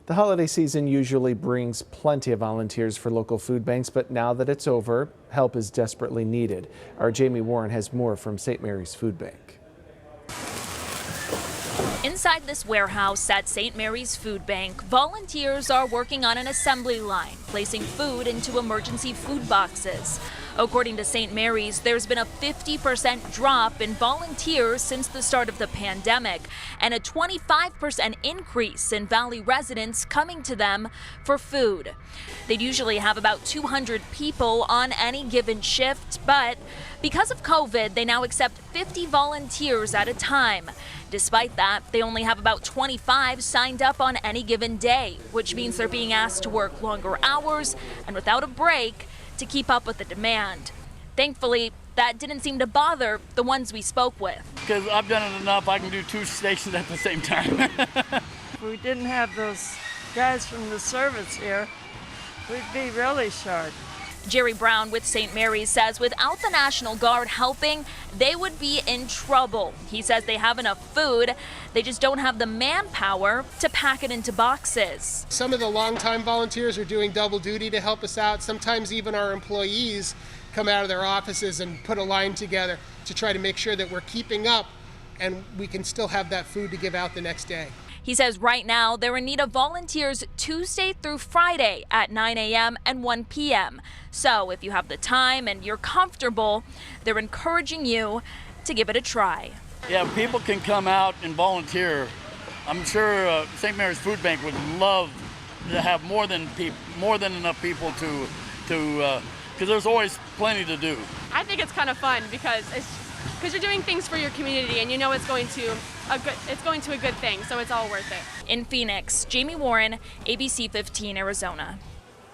The holiday season usually brings plenty of volunteers for local food banks, but now that it's over, help is desperately needed. Our Jamie Warren has more from St. Mary's Food Bank. Inside this warehouse at St. Mary's Food Bank, volunteers are working on an assembly line, placing food into emergency food boxes. According to St. Mary's, there's been a 50% drop in volunteers since the start of the pandemic and a 25% increase in Valley residents coming to them for food. They'd usually have about 200 people on any given shift, but because of COVID, they now accept 50 volunteers at a time. Despite that, they only have about 25 signed up on any given day, which means they're being asked to work longer hours and without a break to keep up with the demand. Thankfully, that didn't seem to bother the ones we spoke with. Because I've done it enough, I can do two stations at the same time. If we didn't have those guys from the service here, we'd be really short. Jerry Brown with St. Mary's says without the National Guard helping, they would be in trouble. He says they have enough food, they just don't have the manpower to pack it into boxes. Some of the longtime volunteers are doing double duty to help us out. Sometimes even our employees come out of their offices and put a line together to try to make sure that we're keeping up and we can still have that food to give out the next day. He says right now they're in need of volunteers Tuesday through Friday at 9 a.m. and 1 p.m. So if you have the time and you're comfortable, they're encouraging you to give it a try. Yeah, people can come out and volunteer. I'm sure St. Mary's Food Bank would love to have more than enough people to because there's always plenty to do. I think it's kind of fun because you're doing things for your community and you know it's going to a good thing, so it's all worth it. In Phoenix, Jamie Warren, ABC 15 Arizona.